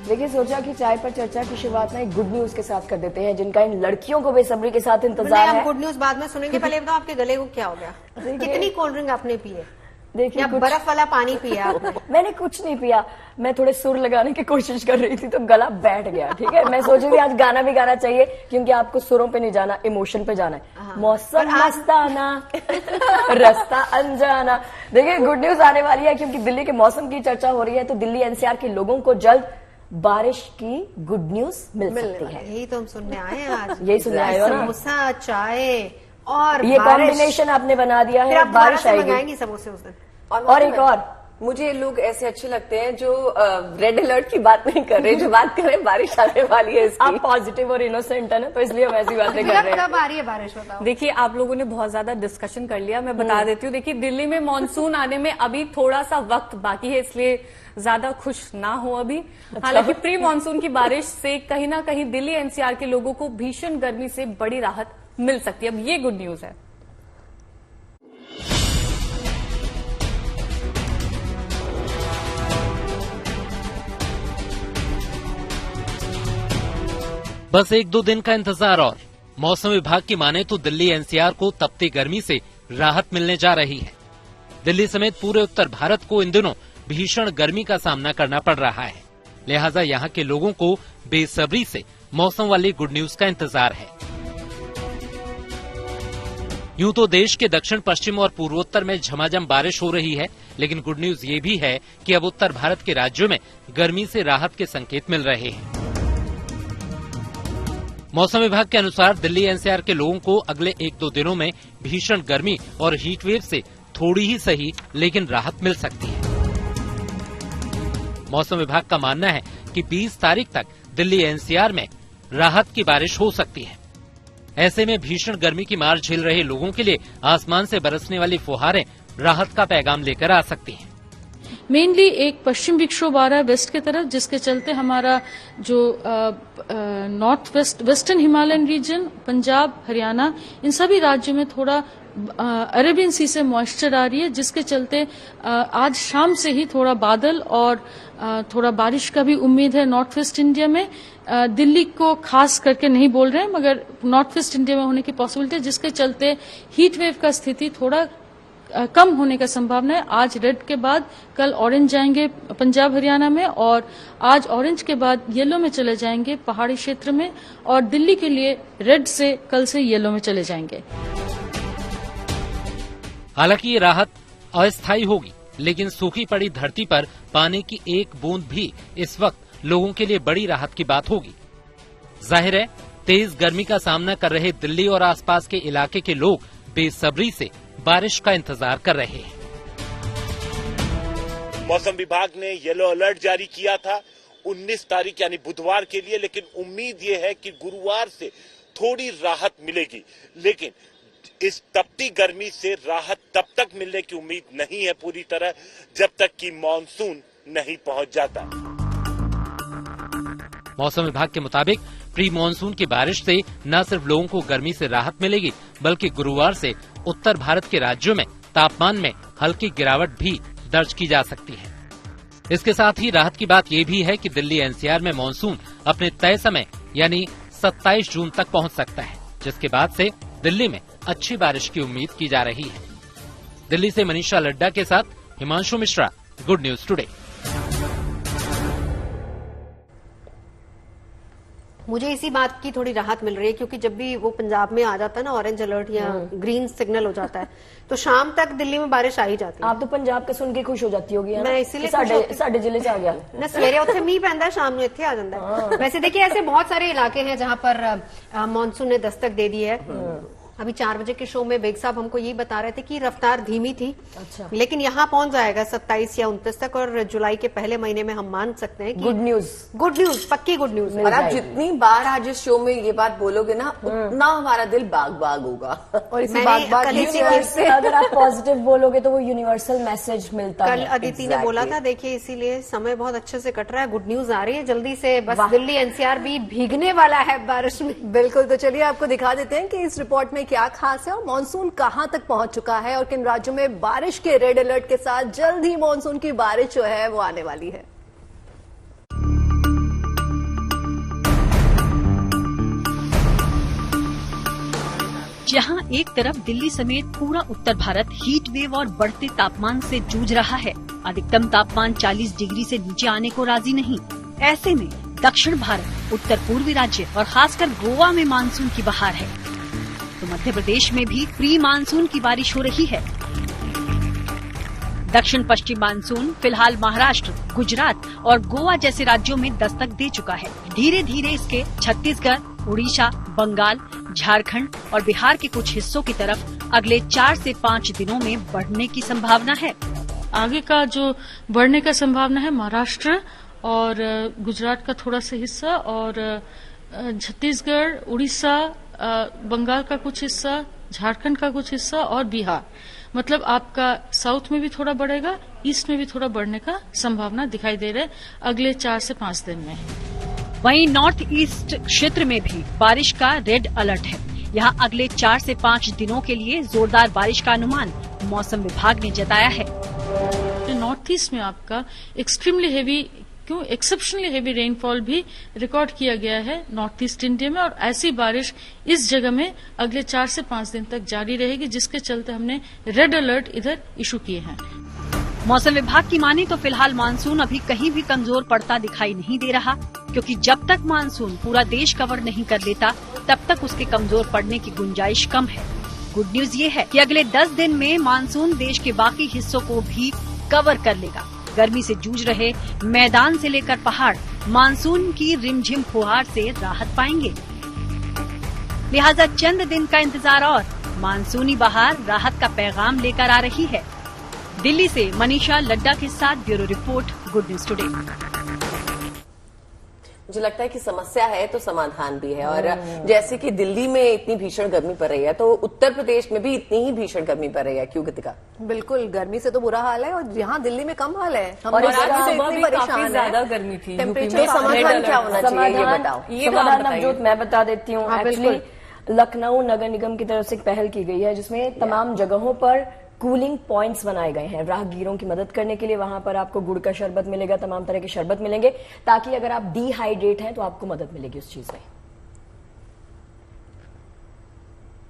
देखिए, सोचा कि चाय पर चर्चा की शुरुआत ना एक गुड न्यूज के साथ कर देते हैं, जिनका इन लड़कियों को बेसब्री के साथ इंतजार है। गुड न्यूज बाद में सुनेंगे, पहले बताओ आपके गले को क्या हो गया? कितनी कोल्ड ड्रिंक आपने पी है? देखिए, बर्फ वाला पानी पिया आपने? मैंने कुछ नहीं पिया, मैं थोड़े सुर लगाने की कोशिश कर रही थी तो गला बैठ गया। ठीक है, मैं सोच रही थी आज गाना भी गाना चाहिए, क्योंकि आपको सुरों पे नहीं जाना, इमोशन पे जाना है। मौसम मस्ताना रास्ता अनजाना। देखिए, गुड न्यूज आने वाली है, क्योंकि दिल्ली के मौसम की चर्चा हो रही है, तो दिल्ली एनसीआर के लोगों को जल्द बारिश की गुड न्यूज मिल सकती है। यही तो हम सुनने आए हैं आज। यही सुनने आए हो ना? समोसा, चाय और ये कॉम्बिनेशन आपने बना दिया है। बारिश आएगी, समोसे उस दिन। और एक और, मुझे लोग ऐसे अच्छे लगते हैं जो रेड अलर्ट की बात नहीं कर रहे, जो बात कर रहे हैं बारिश आने वाली है। आप पॉजिटिव और इनोसेंट है ना, तो इसलिए हम ऐसी बातें कर रहे हैं। कब आ रही है बारिश, बताओ? देखिए, आप लोगों ने बहुत ज्यादा डिस्कशन कर लिया, मैं बता देती हूँ। देखिए, दिल्ली में मानसून आने में अभी थोड़ा सा वक्त बाकी है, इसलिए ज्यादा खुश ना हो अभी। हालांकि प्री मानसून की बारिश से कहीं ना कहीं दिल्ली एनसीआर के लोगों को भीषण गर्मी से बड़ी राहत मिल सकती है। अब ये गुड न्यूज है। बस 1-2 दिन का इंतजार और मौसम विभाग की माने तो दिल्ली एनसीआर को तपती गर्मी से राहत मिलने जा रही है। दिल्ली समेत पूरे उत्तर भारत को इन दिनों भीषण गर्मी का सामना करना पड़ रहा है, लिहाजा यहाँ के लोगों को बेसब्री से मौसम वाली गुड न्यूज का इंतजार है। यूं तो देश के दक्षिण पश्चिम और पूर्वोत्तर में झमाझम बारिश हो रही है, लेकिन गुड न्यूज ये भी है कि अब उत्तर भारत के राज्यों में गर्मी से राहत के संकेत मिल रहे हैं। मौसम विभाग के अनुसार दिल्ली एनसीआर के लोगों को अगले 1-2 दिनों में भीषण गर्मी और हीट वेव से थोड़ी ही सही लेकिन राहत मिल सकती है। मौसम विभाग का मानना है कि 20 तारीख तक दिल्ली एनसीआर में राहत की बारिश हो सकती है। ऐसे में भीषण गर्मी की मार झेल रहे लोगों के लिए आसमान से बरसने वाली फुहारें राहत का पैगाम लेकर आ सकती हैं। मेनली एक पश्चिम विक्षोभ आ रहा है वेस्ट की तरफ, जिसके चलते हमारा जो north western Himalayan region, Punjab, Haryana, इन सभी राज्यों में थोड़ा अरेबियन सी से मॉइस्चर आ रही है, जिसके चलते आज शाम से ही थोड़ा बादल और थोड़ा बारिश का भी उम्मीद है नॉर्थ वेस्ट इंडिया में। दिल्ली को खास करके नहीं बोल रहे हैं, मगर नॉर्थ वेस्ट इंडिया में होने की पॉसिबिलिटी है, जिसके चलते हीट वेव का स्थिति थोड़ा कम होने का संभावना है। आज रेड के बाद कल ऑरेंज जाएंगे पंजाब हरियाणा में, और आज ऑरेंज के बाद येलो में चले जाएंगे पहाड़ी क्षेत्र में, और दिल्ली के लिए रेड से कल से येलो में चले जाएंगे। हालांकि ये राहत अस्थायी होगी, लेकिन सूखी पड़ी धरती पर पानी की एक बूंद भी इस वक्त लोगों के लिए बड़ी राहत की बात होगी। जाहिर है, तेज गर्मी का सामना कर रहे दिल्ली और आसपास के इलाके के लोग बेसब्री से बारिश का इंतजार कर रहे हैं। मौसम विभाग ने येलो अलर्ट जारी किया था 19 तारीख यानी बुधवार के लिए, लेकिन उम्मीद ये है कि गुरुवार से थोड़ी राहत मिलेगी। लेकिन इस तपती गर्मी से राहत तब तक मिलने की उम्मीद नहीं है पूरी तरह, जब तक कि मानसून नहीं पहुंच जाता। मौसम विभाग के मुताबिक प्री मानसून की बारिश से न सिर्फ लोगों को गर्मी से राहत मिलेगी, बल्कि गुरुवार से उत्तर भारत के राज्यों में तापमान में हल्की गिरावट भी दर्ज की जा सकती है। इसके साथ ही राहत की बात यह भी है कि दिल्ली एनसीआर में मानसून अपने तय समय यानी 27 जून तक पहुंच सकता है, जिसके बाद से दिल्ली में अच्छी बारिश की उम्मीद की जा रही है। दिल्ली से मनीषा लड्डा के साथ Himanshu Mishra, good news today. मुझे इसी बात की थोड़ी राहत मिल रही है, क्योंकि जब भी वो पंजाब में आ जाता है ना ऑरेंज अलर्ट या ग्रीन सिग्नल हो जाता है, तो शाम तक दिल्ली में बारिश आ ही जाती है। आप तो पंजाब का सुन के खुश हो जाती होगी। मैं इसीलिए साढ़े जिले से आ गया ना, सवेरे उत्थे मीह पैंदा, शाम में इत्थे आ जाता है। वैसे देखिए, ऐसे बहुत सारे इलाके हैं जहां पर मानसून ने दस्तक दे दी है। अभी 4 बजे के शो में बेग साहब हमको यही बता रहे थे कि रफ्तार धीमी थी। अच्छा। लेकिन यहाँ पहुंच जाएगा 27 या 29 तक, और जुलाई के पहले महीने में हम मान सकते हैं कि गुड न्यूज, पक्की गुड न्यूज। और आप जितनी बार आज इस शो में ये बात बोलोगे ना, उतना हमारा दिल बाग बाग होगा। और इसी बाग से अगर आप पॉजिटिव बोलोगे तो वो यूनिवर्सल मैसेज मिलता है। कल अदिति ने बोला था, देखिए इसीलिए समय बहुत अच्छे से कट रहा है, गुड न्यूज आ रही है जल्दी से। बस दिल्ली एनसीआर भी भीगने वाला है बारिश में। बिल्कुल, तो चलिए आपको दिखा देते हैं कि इस रिपोर्ट में क्या खास है और मानसून कहां तक पहुंच चुका है और किन राज्यों में बारिश के रेड अलर्ट के साथ जल्द ही मानसून की बारिश जो है वो आने वाली है। जहां एक तरफ दिल्ली समेत पूरा उत्तर भारत हीट वेव और बढ़ते तापमान से जूझ रहा है, अधिकतम तापमान 40 डिग्री से नीचे आने को राजी नहीं। ऐसे में दक्षिण भारत, उत्तर पूर्वी राज्य और खासकर गोवा में मानसून की बहार है, तो मध्य प्रदेश में भी प्री मानसून की बारिश हो रही है। दक्षिण पश्चिम मानसून फिलहाल महाराष्ट्र, गुजरात और गोवा जैसे राज्यों में दस्तक दे चुका है। धीरे धीरे इसके छत्तीसगढ़, उड़ीसा, बंगाल, झारखंड और बिहार के कुछ हिस्सों की तरफ अगले 4 से 5 दिनों में बढ़ने की संभावना है। आगे का जो बढ़ने का संभावना है महाराष्ट्र और गुजरात का थोड़ा सा हिस्सा और छत्तीसगढ़, उड़ीसा, बंगाल का कुछ हिस्सा, झारखंड का कुछ हिस्सा और बिहार। मतलब आपका साउथ में भी थोड़ा बढ़ेगा, ईस्ट में भी थोड़ा बढ़ने का संभावना दिखाई दे रहा है अगले 4 से 5 दिन में। वहीं नॉर्थ ईस्ट क्षेत्र में भी बारिश का रेड अलर्ट है। यहां अगले 4 से 5 दिनों के लिए जोरदार बारिश का अनुमान मौसम विभाग ने जताया है। नॉर्थ ईस्ट में आपका एक्सेप्शनली हेवी रेनफॉल भी रिकॉर्ड किया गया है नॉर्थ ईस्ट इंडिया में, और ऐसी बारिश इस जगह में अगले 4 से 5 दिन तक जारी रहेगी, जिसके चलते हमने रेड अलर्ट इधर इशू किए हैं। मौसम विभाग की माने तो फिलहाल मानसून अभी कहीं भी कमजोर पड़ता दिखाई नहीं दे रहा, क्योंकि जब तक मानसून पूरा देश कवर नहीं कर लेता तब तक उसके कमजोर पड़ने की गुंजाइश कम है। गुड न्यूज ये है कि अगले 10 दिन में मानसून देश के बाकी हिस्सों को भी कवर कर लेगा। गर्मी से जूझ रहे मैदान से लेकर पहाड़ मानसून की रिमझिम फुहार से राहत पाएंगे। लिहाजा चंद दिन का इंतजार और मानसूनी बहार राहत का पैगाम लेकर आ रही है। दिल्ली से मनीषा लड्डा के साथ bureau report, good news today. मुझे लगता है कि समस्या है तो समाधान भी है, और जैसे कि दिल्ली में इतनी भीषण गर्मी पड़ रही है तो उत्तर प्रदेश में भी इतनी ही भीषण गर्मी पड़ रही है। क्यों गतिका? बिल्कुल, गर्मी से तो बुरा हाल है, और यहाँ दिल्ली में कम हाल है। हम और इस जगह से सुबह इतनी भी परेशान काफी है। ज्यादा गर्मी थी। टेम्परेचर समाधान क्या होना चाहिए ये बताओ। समाधान नवजोत मैं बता देती हूँ। हाँ, एक्चुअली लखनऊ नगर निगम की तरफ से एक पहल की गई है, जिसमें तमाम जगहों पर कूलिंग पॉइंट्स बनाए गए हैं राहगीरों की मदद करने के लिए। वहां पर आपको गुड़ का शरबत मिलेगा, तमाम तरह के शरबत मिलेंगे, ताकि अगर आप डिहाइड्रेट हैं तो आपको मदद मिलेगी उस चीज में।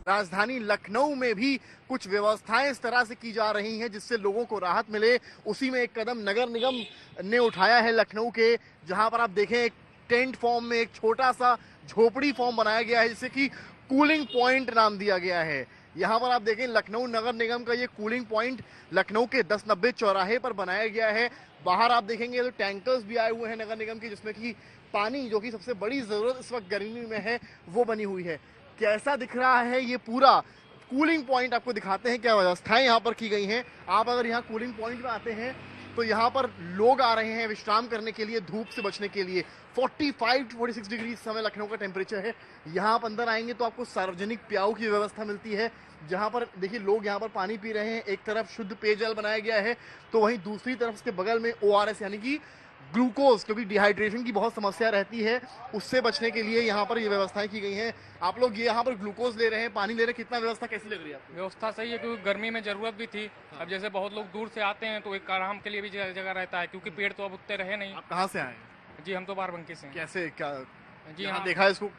राजधानी लखनऊ में भी कुछ व्यवस्थाएं इस तरह से की जा रही हैं जिससे लोगों को राहत मिले। उसी में एक कदम नगर निगम ने उठाया है लखनऊ के, जहां पर आप देखें एक टेंट फॉर्म में एक छोटा सा झोपड़ी फॉर्म बनाया गया है, जिसे कि कूलिंग पॉइंट नाम दिया गया है। यहाँ पर आप देखें लखनऊ नगर निगम का ये कूलिंग पॉइंट लखनऊ के 1090 चौराहे पर बनाया गया है। बाहर आप देखेंगे तो टैंकर्स भी आए हुए हैं नगर निगम के, जिसमें कि पानी, जो कि सबसे बड़ी जरूरत इस वक्त गर्मी में है, वो बनी हुई है। कैसा दिख रहा है ये पूरा कूलिंग पॉइंट, आपको दिखाते हैं क्या व्यवस्थाएं यहाँ पर की गई हैं। आप अगर यहाँ कूलिंग पॉइंट में आते हैं तो यहाँ पर लोग आ रहे हैं विश्राम करने के लिए, धूप से बचने के लिए। 45 to 46 डिग्री इस समय लखनऊ का टेम्परेचर है। यहाँ आप अंदर आएंगे तो आपको सार्वजनिक प्याऊ की व्यवस्था मिलती है, जहाँ पर देखिए लोग यहाँ पर पानी पी रहे हैं। एक तरफ शुद्ध पेयजल बनाया गया है, तो वहीं दूसरी तरफ उसके बगल में ORS यानी कि ग्लूकोज, क्योंकि डिहाइड्रेशन की बहुत समस्या रहती है, उससे बचने के लिए यहाँ पर ये व्यवस्थाएं की गई हैं। आप लोग ये यहाँ पर ग्लूकोज ले रहे हैं, पानी ले रहे हैं, कितना व्यवस्था कैसी लग रही है आपको? व्यवस्था सही है, क्योंकि गर्मी में जरूरत भी थी। अब जैसे बहुत लोग दूर से आते हैं तो एक आराम के लिए भी जगह रहता है, क्योंकि पेड़ तो अब उतने रहे नहीं। आप कहाँ से आए? जी हम तो बाराबंकी से हैं। कैसे क्या जी हाँ हाँ, देखा है इसको?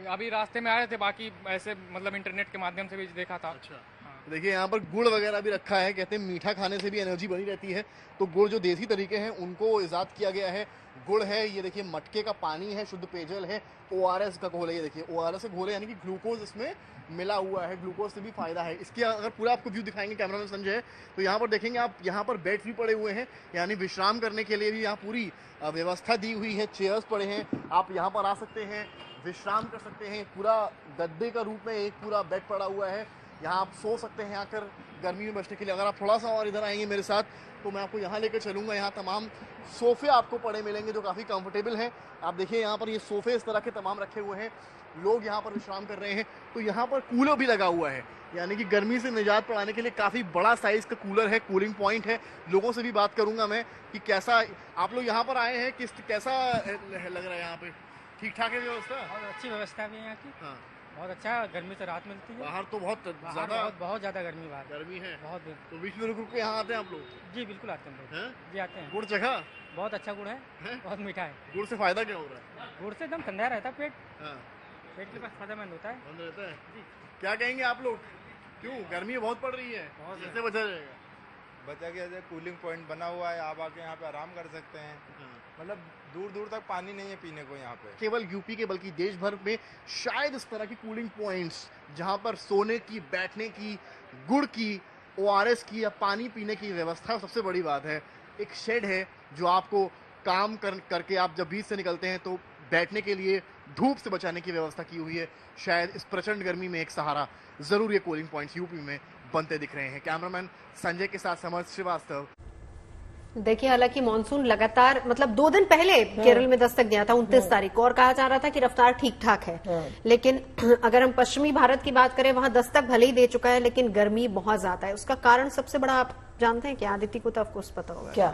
अभी रास्ते में आए थे, बाकी ऐसे मतलब इंटरनेट के माध्यम से भी देखा था। अच्छा, देखिए यहाँ पर गुड़ वगैरह भी रखा है, कहते हैं मीठा खाने से भी एनर्जी बनी रहती है, तो गुड़ जो देसी तरीके हैं उनको इजाद किया गया है। गुड़ है, ये देखिए मटके का पानी है, शुद्ध पेयजल है, ORS का घोल है, ये देखिए ORS का घोल है, यानी कि ग्लूकोज इसमें मिला हुआ है, ग्लूकोज से भी फायदा है। इसके अगर पूरा आपको व्यू दिखाएंगे कैमरामैन संजय, तो यहाँ पर देखेंगे आप, यहाँ पर बेड भी पड़े हुए हैं, यानी विश्राम करने के लिए भी यहाँ पूरी व्यवस्था दी हुई है। चेयर्स पड़े हैं, आप यहाँ पर आ सकते हैं, विश्राम कर सकते हैं। पूरा गद्दे का रूप में एक पूरा बेड पड़ा हुआ है, यहाँ आप सो सकते हैं आकर गर्मी में बचने के लिए। अगर आप थोड़ा सा और इधर आएंगे मेरे साथ तो मैं आपको यहाँ लेकर चलूँगा। यहाँ तमाम सोफे आपको पड़े मिलेंगे जो काफ़ी कंफर्टेबल हैं। आप देखिए यहाँ पर ये सोफे इस तरह के तमाम रखे हुए हैं, लोग यहाँ पर विश्राम कर रहे हैं। तो यहाँ पर कूलर भी लगा हुआ है, यानी कि गर्मी से निजात पाने के लिए काफ़ी बड़ा साइज़ का कूलर है, कूलिंग पॉइंट है। लोगों से भी बात करूँगा मैं कि कैसा आप लोग यहाँ पर आए हैं, कैसा लग रहा है यहाँ पे? ठीक ठाक है व्यवस्था? बहुत अच्छी व्यवस्था भी है यहाँ की। हाँ, बहुत अच्छा, गर्मी से राहत मिलती है। बाहर तो बहुत ज्यादा बहुत ज्यादा गर्मी बाहर गर्मी है, बहुत। तो बीच में रुक रुक के यहाँ आते हैं आप लोग? जी बिल्कुल आते हैं लोग। हैं? जी आते हैं। गुड़ चखा? बहुत अच्छा गुड़ है, बहुत मीठा है। गुड़ से फायदा क्या हो रहा है? गुड़ से एकदम ठंडा रहता है पेट। हाँ। पेट के पास फायदेमंद होता है। बंद रहता है। क्या कहेंगे आप लोग, क्यों गर्मी बहुत पड़ रही है, कैसे बचा जाएगा? बचा के ऐसे कूलिंग पॉइंट बना हुआ है, आप आके यहाँ पे आराम कर सकते हैं। मतलब दूर दूर तक पानी नहीं है पीने को यहाँ पे। केवल यूपी के बल्कि देश भर में शायद इस तरह की कूलिंग पॉइंट्स जहाँ पर सोने की, बैठने की, गुड़ की, ORS की या पानी पीने की व्यवस्था सबसे बड़ी बात है। एक शेड है जो आपको काम करके आप जब बीच से निकलते हैं तो बैठने के लिए धूप से बचाने की व्यवस्था की हुई है। शायद इस प्रचंड गर्मी में एक सहारा जरूर ये कूलिंग पॉइंट्स यूपी में बनते दिख रहे हैं। कैमरामैन संजय के साथ समर्थ श्रीवास्तव। देखिए, हालांकि मानसून लगातार मतलब 2 दिन पहले केरल में दस्तक दिया था 29 तारीख को, और कहा जा रहा था कि रफ्तार ठीक ठाक है। लेकिन अगर हम पश्चिमी भारत की बात करें, वहां दस्तक भले ही दे चुका है, लेकिन गर्मी बहुत ज्यादा है। उसका कारण सबसे बड़ा आप जानते हैं क्या? आदित्य को तो ऑफकोर्स पता होगा। क्या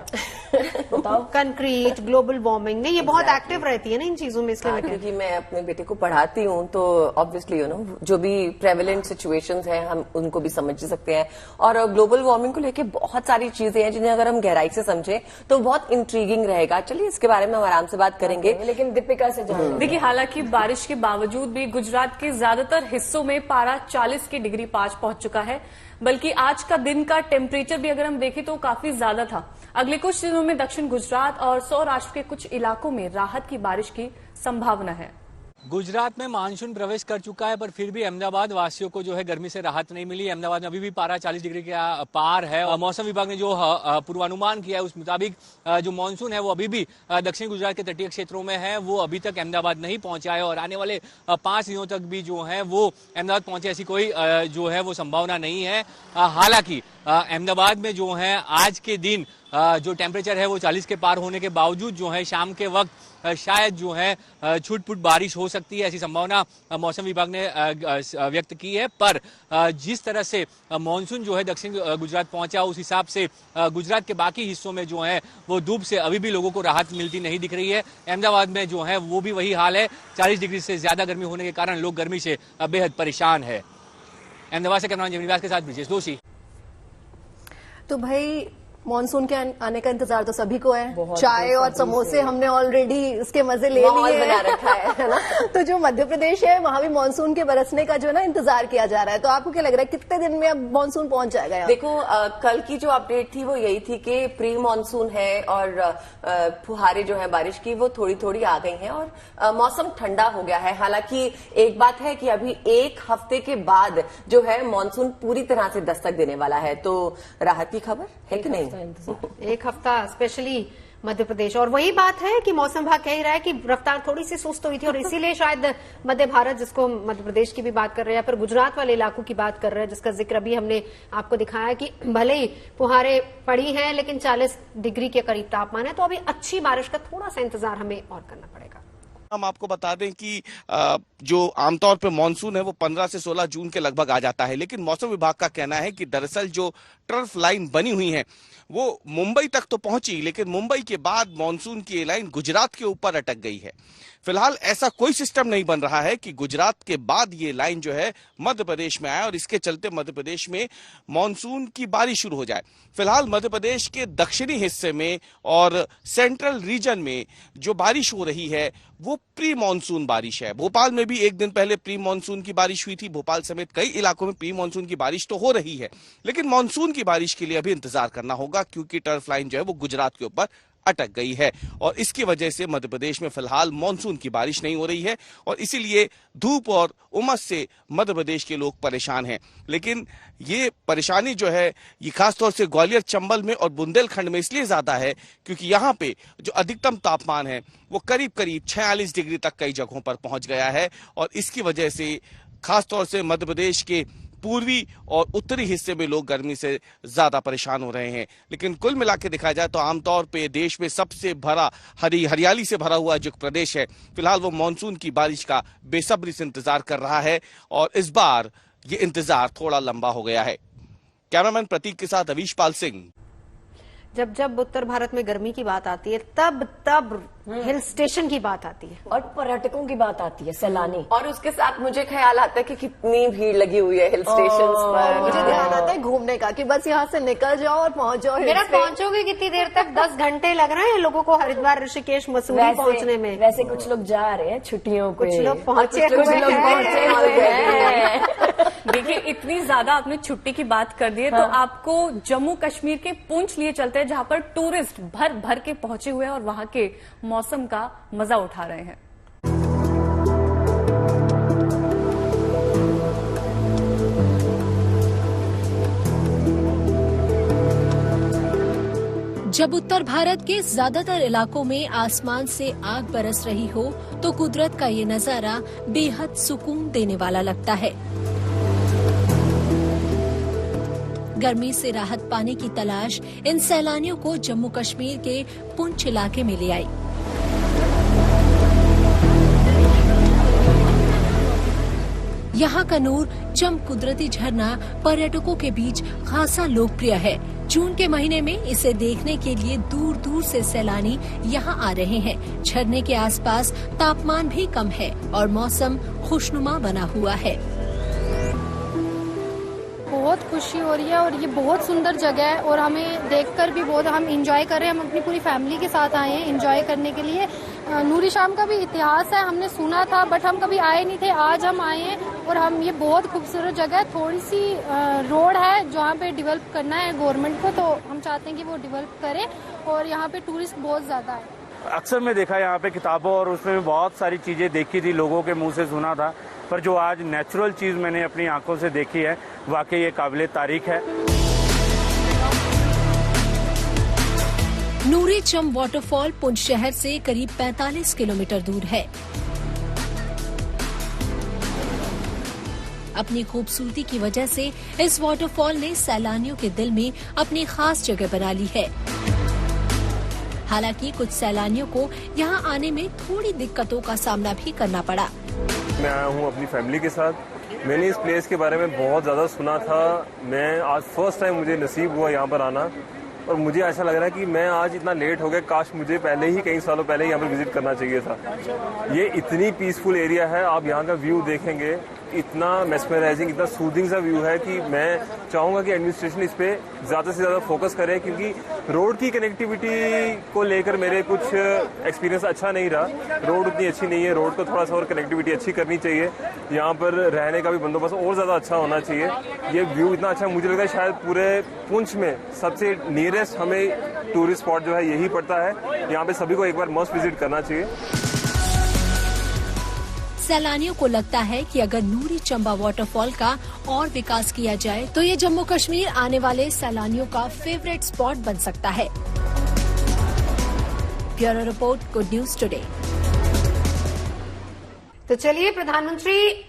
बताओ? कंक्रीट, ग्लोबल वार्मिंग, नहीं ये बहुत एक्टिव रहती है ना इन चीजों में, इसलिए क्योंकि मैं अपने बेटे को पढ़ाती हूँ तो ऑब्वियसली जो भी प्रेवलेंट सिचुएशंस हैं हम उनको भी समझ सकते हैं। और ग्लोबल वार्मिंग को लेके बहुत सारी चीजें हैं जिन्हें अगर हम गहराई से समझें तो बहुत इंट्रीगिंग रहेगा। चलिए इसके बारे में हम आराम से बात करेंगे। लेकिन दीपिका से जान देखिए, हालांकि बारिश के बावजूद भी गुजरात के ज्यादातर हिस्सों में पारा 40 की डिग्री 5 पहुंच चुका है। बल्कि आज का दिन का टेम्परेचर भी अगर हम देखें तो काफी ज्यादा था। अगले कुछ दिनों में दक्षिण गुजरात और सौराष्ट्र के कुछ इलाकों में राहत की बारिश की संभावना है। गुजरात में मानसून प्रवेश कर चुका है, पर फिर भी अहमदाबाद वासियों को जो है गर्मी से राहत नहीं मिली। अहमदाबाद में अभी भी पारा 40 डिग्री के पार है। और मौसम विभाग ने जो पूर्वानुमान किया है उस मुताबिक जो मानसून है वो अभी भी दक्षिण गुजरात के तटीय क्षेत्रों में है, वो अभी तक अहमदाबाद नहीं पहुंचा है। और आने वाले 5 दिनों तक भी जो है वो अहमदाबाद पहुंचे ऐसी कोई जो है वो संभावना नहीं है। हालांकि अहमदाबाद में जो है आज के दिन जो टेम्परेचर है वो 40 के पार होने के बावजूद जो है शाम के वक्त शायद जो है छुट-पुट बारिश हो सकती है, ऐसी संभावना मौसम विभाग ने व्यक्त की है। पर जिस तरह से मानसून जो है दक्षिण गुजरात पहुंचा, उस हिसाब से गुजरात के बाकी हिस्सों में जो है वो धूप से अभी भी लोगों को राहत मिलती नहीं दिख रही है। अहमदाबाद में जो है वो भी वही हाल है, 40 डिग्री से ज्यादा गर्मी होने के कारण लोग गर्मी से बेहद परेशान है। अहमदाबाद से कैमरामैन जमीनिवास के साथ ब्रिजेश दोषी। तो भाई मॉनसून के आने का इंतजार तो सभी को है। चाय और समोसे हमने ऑलरेडी इसके मजे ले लिए बना रखा है ना? तो जो मध्य प्रदेश है वहां भी मॉनसून के बरसने का जो है ना इंतजार किया जा रहा है। तो आपको क्या लग रहा है कितने दिन में अब मॉनसून पहुंच जाएगा यहाँ? देखो कल की जो अपडेट थी वो यही थी कि प्री मॉनसून है और फुहारे जो है बारिश की वो थोड़ी थोड़ी आ गई हैं और मौसम ठंडा हो गया है। हालांकि एक बात है कि अभी 1 हफ्ते के बाद जो है मॉनसून पूरी तरह से दस्तक देने वाला है, तो राहत की खबर है कि नहीं? 1 हफ्ता स्पेशली मध्य प्रदेश। और वही बात है कि मौसम विभाग कह ही रहा है कि रफ्तार थोड़ी सी सुस्त हुई थी और इसीलिए शायद मध्य भारत, जिसको मध्य प्रदेश की भी बात कर रहे हैं, पर गुजरात वाले इलाकों की बात कर रहे हैं, जिसका जिक्र अभी हमने आपको दिखाया कि भले ही फुहारे पड़ी हैं लेकिन 40 डिग्री के करीब तापमान है। तो अभी अच्छी बारिश का थोड़ा सा इंतजार हमें और करना पड़ेगा। हम आपको बता दें कि जो आमतौर पर मॉनसून है वो 15 से 16 जून के लगभग आ जाता है, लेकिन मौसम विभाग का कहना है कि दरअसल जो ट्रफ लाइन बनी हुई है वो मुंबई तक तो पहुंची, लेकिन मुंबई के बाद मॉनसून की ये लाइन गुजरात के ऊपर अटक गई है। फिलहाल ऐसा कोई सिस्टम नहीं बन रहा है कि गुजरात के बाद ये लाइन जो है मध्य प्रदेश में आए और इसके चलते मध्य प्रदेश में मॉनसून की बारिश शुरू हो जाए। फिलहाल मध्य प्रदेश के दक्षिणी हिस्से में और सेंट्रल रीजन में जो बारिश हो रही है वो प्री मॉनसून बारिश है। भोपाल में भी 1 दिन पहले प्री मॉनसून की बारिश हुई थी। भोपाल समेत कई इलाकों में प्री मॉनसून की बारिश तो हो रही है, लेकिन मॉनसून की बारिश के लिए अभी इंतजार करना होगा, क्योंकि टर्फ लाइन जो है वो गुजरात के ऊपर अटक गई है और इसकी वजह से मध्य प्रदेश में फिलहाल मॉनसून की बारिश नहीं हो रही है और इसीलिए धूप और उमस से मध्य प्रदेश के लोग परेशान हैं। लेकिन ये परेशानी जो है ये खासतौर से ग्वालियर, चंबल में और बुंदेलखंड में इसलिए ज्यादा है क्योंकि यहाँ पे जो अधिकतम तापमान है वो करीब करीब 46 डिग्री तक कई जगहों पर पहुंच गया है और इसकी वजह से खासतौर से मध्य प्रदेश के पूर्वी और उत्तरी हिस्से में लोग गर्मी से ज्यादा परेशान हो रहे हैं। लेकिन कुल मिला के देखा जाए तो आमतौर पे देश में सबसे भरा हरियाली से भरा हुआ जो प्रदेश है, फिलहाल वो मानसून की बारिश का बेसब्री से इंतजार कर रहा है और इस बार ये इंतजार थोड़ा लंबा हो गया है। कैमरामैन प्रतीक के साथ अवीश पाल सिंह। जब जब उत्तर भारत में गर्मी की बात आती है तब हिल स्टेशन की बात आती है और पर्यटकों की बात आती है, सैलानी। और उसके साथ मुझे ख्याल आता है कि कितनी भीड़ लगी हुई है हिल स्टेशन पर। मुझे ध्यान आता है घूमने का कि बस यहाँ से निकल जाओ और पहुंच जाओ। मेरा पहुंचोगे कितनी देर तक? 10 घंटे लग रहे हैं लोगों को हरिद्वार, ऋषिकेश, मसूरी पहुंचने में। वैसे कुछ लोग जा रहे हैं छुट्टियों पे, कुछ लोग पहुंचे हुए हैं। देखिए, इतनी ज्यादा आपने छुट्टी की बात कर दी है, तो आपको जम्मू कश्मीर के पुंछ लिए चलते हैं, जहां पर टूरिस्ट भर भर के पहुंचे हुए हैं और वहां के मौसम का मजा उठा रहे हैं। जब उत्तर भारत के ज्यादातर इलाकों में आसमान से आग बरस रही हो तो कुदरत का ये नजारा बेहद सुकून देने वाला लगता है। गर्मी से राहत पाने की तलाश इन सैलानियों को जम्मू कश्मीर के पुंछ इलाके में ले आई। यहाँ का नूर चम कुदरती झरना पर्यटकों के बीच खासा लोकप्रिय है। जून के महीने में इसे देखने के लिए दूर दूर से सैलानी यहाँ आ रहे हैं। झरने के आसपास तापमान भी कम है और मौसम खुशनुमा बना हुआ है। बहुत खुशी हो रही है और ये बहुत सुंदर जगह है और हमें देखकर भी बहुत हम एंजॉय कर रहे हैं। हम अपनी पूरी फैमिली के साथ आए हैं एंजॉय करने के लिए। नूरी शाम का भी इतिहास है, हमने सुना था बट हम कभी आए नहीं थे। आज हम आए हैं और हम ये बहुत खूबसूरत जगह है। थोड़ी सी रोड है जहाँ पे डेवलप करना है गवर्नमेंट को, तो हम चाहते हैं कि वो डेवलप करें और यहाँ पे टूरिस्ट बहुत ज्यादा है। अक्सर मैं देखा यहाँ पे किताबों और उसमें भी बहुत सारी चीजें देखी थी, लोगों के मुंह से सुना था, पर जो आज नेचुरल चीज मैंने अपनी आंखों से देखी है, वाकई ये काबिले तारीफ है। नूरी चम वाटरफॉल पुंछ शहर से करीब 45 किलोमीटर दूर है। अपनी खूबसूरती की वजह से इस वाटरफॉल ने सैलानियों के दिल में अपनी खास जगह बना ली है। हालांकि कुछ सैलानियों को यहाँ आने में थोड़ी दिक्कतों का सामना भी करना पड़ा। मैं आया हूँ अपनी फैमिली के साथ। मैंने इस प्लेस के बारे में बहुत ज़्यादा सुना था। मैं आज फर्स्ट टाइम मुझे नसीब हुआ यहाँ पर आना और मुझे ऐसा लग रहा है कि मैं आज इतना लेट हो गया, काश मुझे पहले ही कई सालों पहले यहाँ पर विजिट करना चाहिए था। ये इतनी पीसफुल एरिया है, आप यहाँ का व्यू देखेंगे, इतना मेस्मराइजिंग, इतना सूदिंग सा व्यू है कि मैं चाहूँगा कि एडमिनिस्ट्रेशन इस पे ज़्यादा से ज़्यादा फोकस करे, क्योंकि रोड की कनेक्टिविटी को लेकर मेरे कुछ एक्सपीरियंस अच्छा नहीं रहा। रोड उतनी अच्छी नहीं है, रोड को थोड़ा सा और कनेक्टिविटी अच्छी करनी चाहिए। यहाँ पर रहने का भी बंदोबस्त और ज़्यादा अच्छा होना चाहिए। ये व्यू इतना अच्छा, मुझे लगता है शायद पूरे पुंछ में सबसे नियरेस्ट हमें टूरिस्ट स्पॉट जो है यही पड़ता है। यहाँ पे सभी को एक बार मस्ट विजिट करना चाहिए। सैलानियों को लगता है कि अगर नूरी चंबा वाटरफॉल का और विकास किया जाए तो ये जम्मू कश्मीर आने वाले सैलानियों का फेवरेट स्पॉट बन सकता है। Bureau report, good news today. तो चलिए, प्रधानमंत्री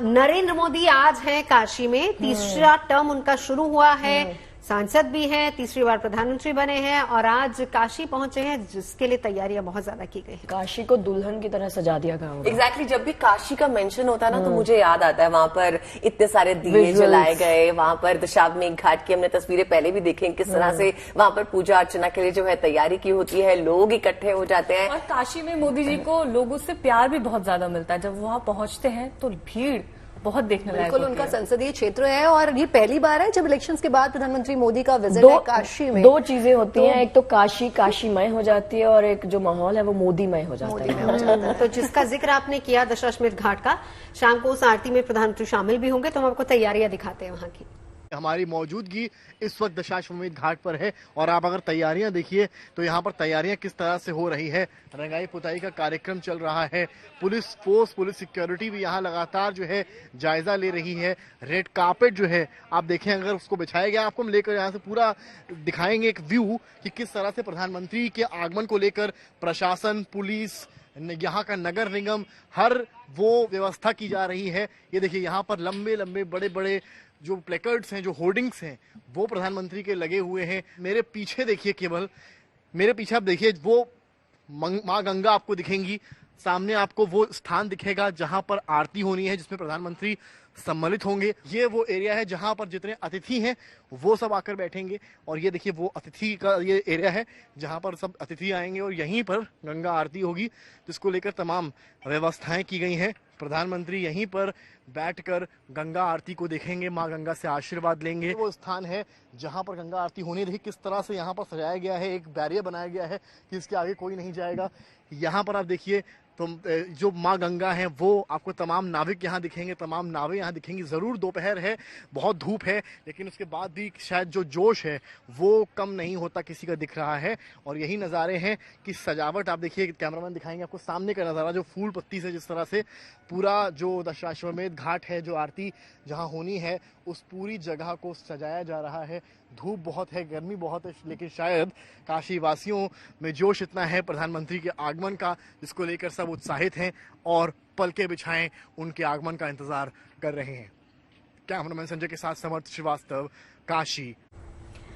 नरेंद्र मोदी आज हैं काशी में। तीसरा टर्म उनका शुरू हुआ है। सांसद भी हैं, तीसरी बार प्रधानमंत्री बने हैं और आज काशी पहुंचे हैं, जिसके लिए तैयारियां बहुत ज्यादा की गई है। काशी को दुल्हन की तरह सजा दिया गया होगा। एग्जैक्टली, जब भी काशी का मेंशन होता है ना, तो मुझे याद आता है वहां पर इतने सारे दिए जलाए गए, वहां पर दशाश्वमेध घाट की हमने तस्वीरें पहले भी देखी, किस तरह से वहां पर पूजा अर्चना के लिए जो है तैयारी की होती है, लोग इकट्ठे हो जाते हैं। और काशी में मोदी जी को लोगों से प्यार भी बहुत ज्यादा मिलता है। जब वहां पहुंचते हैं तो भीड़ बहुत देखने लायक बिल्कुल, उनका संसदीय क्षेत्र है और ये पहली बार है जब इलेक्शंस के बाद प्रधानमंत्री मोदी का विजिट है काशी में। दो चीजें होती हैं, एक तो काशी काशीमय हो जाती है और एक जो माहौल है वो मोदीमय हो जाता है। तो जिसका जिक्र आपने किया दशाश्वमेध घाट का, शाम को उस आरती में प्रधानमंत्री शामिल भी होंगे, तो हम आपको तैयारियां दिखाते हैं वहां की। हमारी मौजूदगी इस वक्त दशाश्वमेध घाट पर है और आप अगर तैयारियां देखिए तो यहाँ पर तैयारियां किस तरह से हो रही है। रंगाई पुताई का कार्यक्रम चल रहा है। पुलिस फोर्स, पुलिस सिक्योरिटी भी यहाँ लगातार जो है जायजा ले रही है। रेड कार्पेट जो है आप देखें, अगर उसको बिछाया गया, आपको हम लेकर यहाँ से पूरा दिखाएंगे एक व्यू कि किस तरह से प्रधानमंत्री के आगमन को लेकर प्रशासन, पुलिस, यहाँ का नगर निगम, हर वो व्यवस्था की जा रही है। ये देखिए, यहाँ पर लंबे लंबे बड़े बड़े जो प्लेकार्ड्स हैं, जो होर्डिंग्स हैं, वो प्रधानमंत्री के लगे हुए हैं। मेरे पीछे देखिए, केवल मेरे पीछे आप देखिए, वो माँ गंगा आपको दिखेंगी। सामने आपको वो स्थान दिखेगा जहां पर आरती होनी है, जिसमें प्रधानमंत्री सम्मिलित होंगे। ये वो एरिया है जहां पर जितने अतिथि हैं वो सब आकर बैठेंगे और ये देखिए वो अतिथि का ये एरिया है जहां पर सब अतिथि आएंगे और यहीं पर गंगा आरती होगी, जिसको लेकर तमाम व्यवस्थाएं की गई हैं। प्रधानमंत्री यहीं पर बैठकर गंगा आरती को देखेंगे, मां गंगा से आशीर्वाद लेंगे। वो स्थान है जहां पर गंगा आरती होनी। देखिए किस तरह से यहाँ पर सजाया गया है, एक बैरियर बनाया गया है कि इसके आगे कोई नहीं जाएगा। यहाँ पर आप देखिए तो जो माँ गंगा हैं वो आपको तमाम नाविक यहाँ दिखेंगे, तमाम नावें यहाँ दिखेंगी। ज़रूर दोपहर है, बहुत धूप है, लेकिन उसके बाद भी शायद जो जोश है वो कम नहीं होता किसी का दिख रहा है। और यही नज़ारे हैं कि सजावट आप देखिए, कैमरामैन दिखाएंगे आपको सामने का नज़ारा, जो फूल पत्ती से जिस तरह से पूरा जो दशाश्वमेध घाट है, जो आरती जहाँ होनी है, उस पूरी जगह को सजाया जा रहा है। धूप बहुत है, गर्मी बहुत है, लेकिन शायद काशी वासियों में जोश इतना है प्रधानमंत्री के आगमन का, जिसको लेकर सब उत्साहित हैं और पलके बिछाएं उनके आगमन का इंतजार कर रहे हैं। कैमरामैन संजय के साथ समर्थ श्रीवास्तव, काशी।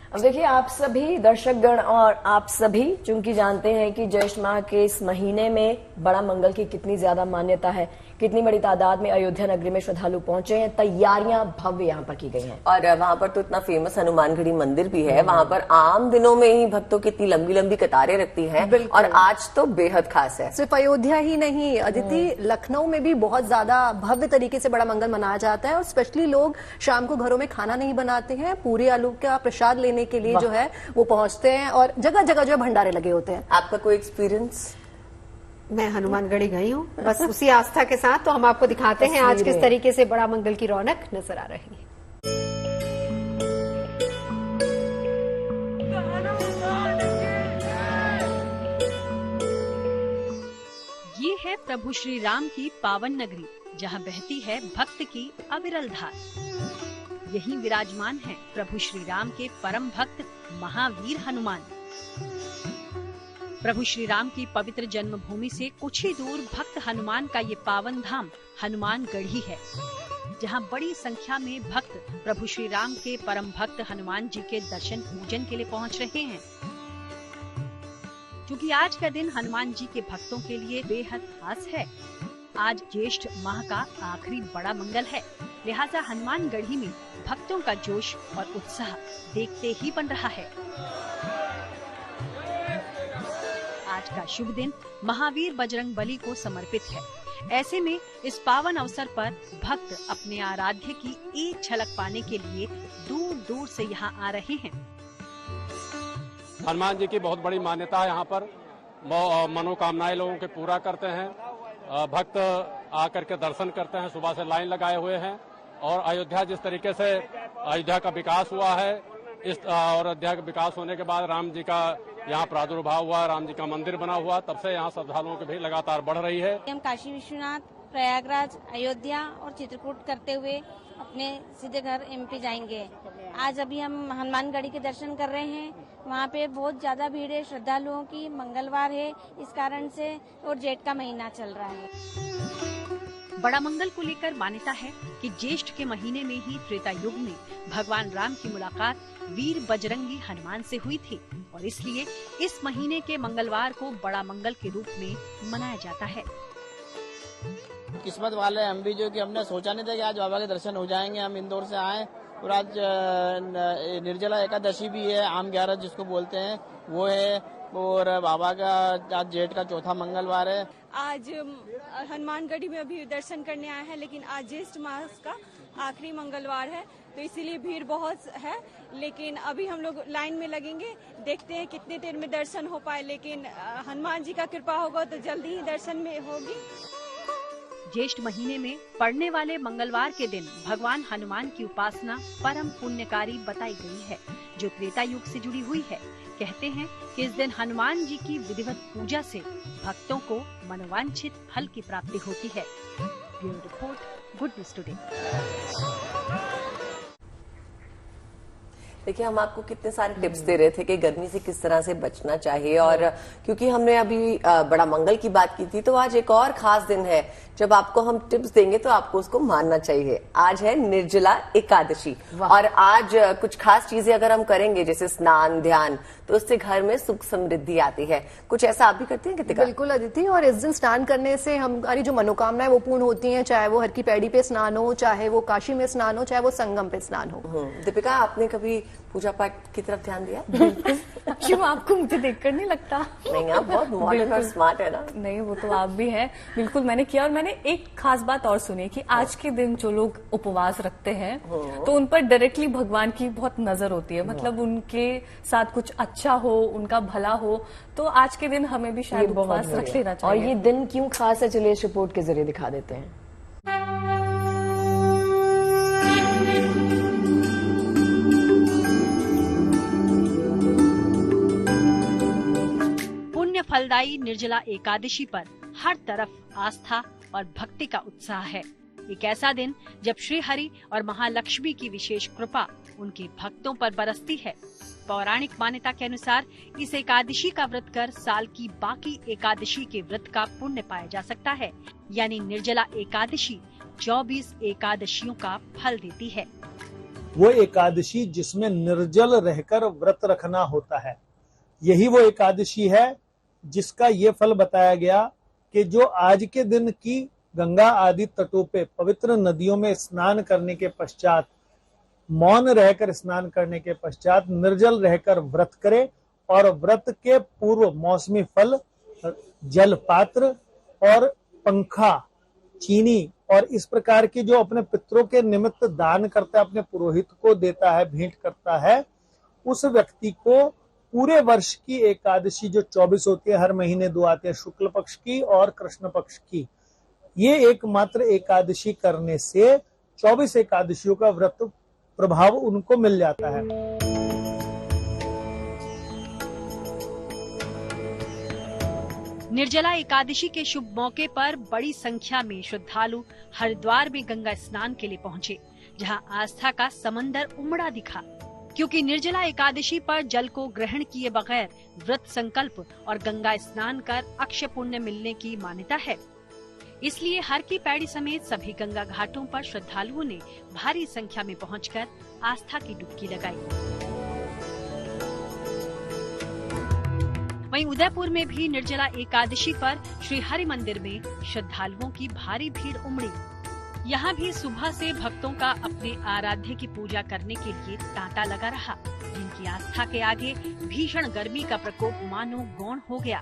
अब देखिए, आप सभी दर्शकगण और आप सभी चूंकि जानते हैं कि ज्येष्ठ माह के इस महीने में बड़ा मंगल की कितनी ज्यादा मान्यता है, कितनी बड़ी तादाद में अयोध्या नगरी में श्रद्धालु पहुंचे हैं, तैयारियां भव्य यहाँ पर की गई हैं। और वहां पर तो इतना फेमस हनुमानगढ़ी मंदिर भी है, वहां पर आम दिनों में ही भक्तों की इतनी लंबी लंबी कतारें रखती हैं और आज तो बेहद खास है। सिर्फ अयोध्या ही नहीं अदिति, लखनऊ में भी बहुत ज्यादा भव्य तरीके से बड़ा मंगल मनाया जाता है और स्पेशली लोग शाम को घरों में खाना नहीं बनाते हैं, पूरी आलू का प्रसाद लेने के लिए जो है वो पहुंचते हैं और जगह जगह जो भंडारे लगे होते हैं। आपका कोई एक्सपीरियंस? मैं हनुमानगढ़ी गई हूँ बस उसी आस्था के साथ, तो हम आपको दिखाते हैं आज किस तरीके से बड़ा मंगल की रौनक नजर आ रही है। ये है प्रभु श्री राम की पावन नगरी, जहाँ बहती है भक्त की अविरल धार। यहीं विराजमान है प्रभु श्री राम के परम भक्त महावीर हनुमान। प्रभु श्री राम की पवित्र जन्मभूमि से कुछ ही दूर भक्त हनुमान का ये पावन धाम हनुमानगढ़ी है, जहां बड़ी संख्या में भक्त प्रभु श्री राम के परम भक्त हनुमान जी के दर्शन पूजन के लिए पहुंच रहे हैं। क्योंकि आज का दिन हनुमान जी के भक्तों के लिए बेहद खास है। आज ज्येष्ठ माह का आखिरी बड़ा मंगल है, लिहाजा हनुमानगढ़ी में भक्तों का जोश और उत्साह देखते ही बन रहा है। आज का शुभ दिन महावीर बजरंगबली को समर्पित है। ऐसे में इस पावन अवसर पर भक्त अपने आराध्य की एक झलक पाने के लिए दूर दूर से यहाँ आ रहे हैं। हनुमान जी की बहुत बड़ी मान्यता है, यहाँ पर मनोकामनाएं लोगों के पूरा करते हैं। भक्त आकर के दर्शन करते हैं, सुबह से लाइन लगाए हुए हैं। और अयोध्या जिस तरीके से अयोध्या का विकास हुआ है, इस और अयोध्या का विकास होने के बाद राम जी का यहाँ प्रादुर्भाव हुआ, राम जी का मंदिर बना हुआ, तब से यहाँ श्रद्धालुओं की भीड़ लगातार बढ़ रही है। हम काशी विश्वनाथ, प्रयागराज, अयोध्या और चित्रकूट करते हुए अपने सीधे घर एमपी जाएंगे। आज अभी हम हनुमानगढ़ी के दर्शन कर रहे हैं। वहाँ पे बहुत ज्यादा भीड़ है श्रद्धालुओं की, मंगलवार है इस कारण से, और जेठ का महीना चल रहा है। बड़ा मंगल को लेकर मान्यता है कि ज्येष्ठ के महीने में ही त्रेता युग में भगवान राम की मुलाकात वीर बजरंगी हनुमान से हुई थी और इसलिए इस महीने के मंगलवार को बड़ा मंगल के रूप में मनाया जाता है। किस्मत वाले हम भी, जो कि हमने सोचा नहीं था कि आज बाबा के दर्शन हो जाएंगे। हम इंदौर से आए और आज निर्जला एकादशी भी है, आम 11 जिसको बोलते हैं वो है, और बाबा का आज जेठ का चौथा मंगलवार है। आज हनुमानगढ़ी में अभी दर्शन करने आए हैं, लेकिन आज ज्येष्ठ मास का आखिरी मंगलवार है तो इसीलिए भीड़ बहुत है। लेकिन अभी हम लोग लाइन में लगेंगे, देखते हैं कितनी देर में दर्शन हो पाए, लेकिन हनुमान जी का कृपा होगा तो जल्दी ही दर्शन में होगी। ज्येष्ठ महीने में पड़ने वाले मंगलवार के दिन भगवान हनुमान की उपासना परम पुण्यकारी बताई गई है, जो त्रेता युग से जुड़ी हुई है। कहते हैं कि इस दिन हनुमान जी की विधिवत पूजा से भक्तों को मनोवांछित फल की प्राप्ति होती है। Bureau report, good news today. देखिए, हम आपको कितने सारे टिप्स दे रहे थे कि गर्मी से किस तरह से बचना चाहिए, और क्योंकि हमने अभी बड़ा मंगल की बात की थी, तो आज एक और खास दिन है जब आपको हम टिप्स देंगे तो आपको उसको मानना चाहिए। आज है निर्जला एकादशी, और आज कुछ खास चीजें अगर हम करेंगे जैसे स्नान, ध्यान, तो उससे घर में सुख समृद्धि आती है। कुछ ऐसा आप भी करती हैं कृतिका? बिल्कुल अदिति, और इस दिन स्नान करने से हमारी जो मनोकामनाएं वो पूर्ण होती हैं, चाहे वो हर की पैड़ी पे स्नान हो, चाहे वो काशी में स्नान हो, चाहे वो संगम पे स्नान हो। दीपिका, आपने कभी पूजा पाठ की तरफ ध्यान दिया? क्यों, आपको मुझे देखकर नहीं लगता? नहीं, आप बहुत मॉडर्न और स्मार्ट है ना। नहीं, वो तो आप भी हैं। बिल्कुल मैंने किया, और मैंने एक खास बात और सुनी कि आज के दिन जो लोग उपवास रखते हैं तो उन पर डायरेक्टली भगवान की बहुत नजर होती है, मतलब उनके साथ कुछ अच्छा हो, उनका भला हो, तो आज के दिन हमें भी शायद उपवास रख लेना चाहिए। और ये दिन क्यों खास है, चलिए इस रिपोर्ट के जरिए दिखा देते हैं। पुण्य फलदायी निर्जला एकादशी पर हर तरफ आस्था और भक्ति का उत्साह है। एक ऐसा दिन जब श्री हरि और महालक्ष्मी की विशेष कृपा उनके भक्तों पर बरसती है। पौराणिक मान्यता के अनुसार इस एकादशी का व्रत कर साल की बाकी एकादशी के व्रत का पुण्य पाया जा सकता है। यानी निर्जला एकादशी 24 एकादशियों का फल देती है। वो एकादशी जिसमें निर्जल रहकर व्रत रखना होता है, यही वो एकादशी है जिसका ये फल बताया गया कि जो आज के दिन की गंगा आदि तटों पे पवित्र नदियों में स्नान करने के पश्चात, मौन रहकर स्नान करने के पश्चात निर्जल रहकर व्रत करे, और व्रत के पूर्व मौसमी फल, जल पात्र और पंखा, चीनी और इस प्रकार की जो अपने पितरों के निमित्त दान करता है, अपने पुरोहित को देता है, भेंट करता है, उस व्यक्ति को पूरे वर्ष की एकादशी जो 24 होती है, हर महीने 2 आते हैं, शुक्ल पक्ष की और कृष्ण पक्ष की, ये एकमात्र एकादशी करने से 24 एकादशियों का व्रत प्रभाव उनको मिल जाता है। निर्जला एकादशी के शुभ मौके पर बड़ी संख्या में श्रद्धालु हरिद्वार में गंगा स्नान के लिए पहुंचे, जहां आस्था का समंदर उमड़ा दिखा। क्योंकि निर्जला एकादशी पर जल को ग्रहण किए बगैर व्रत संकल्प और गंगा स्नान कर अक्षय पुण्य मिलने की मान्यता है, इसलिए हर की पैड़ी समेत सभी गंगा घाटों पर श्रद्धालुओं ने भारी संख्या में पहुंचकर आस्था की डुबकी लगाई। वहीं उदयपुर में भी निर्जला एकादशी पर श्री हरि मंदिर में श्रद्धालुओं की भारी भीड़ उमड़ी। यहाँ भी सुबह से भक्तों का अपने आराध्य की पूजा करने के लिए तांता लगा रहा, जिनकी आस्था के आगे भीषण गर्मी का प्रकोप मानो गौण हो गया।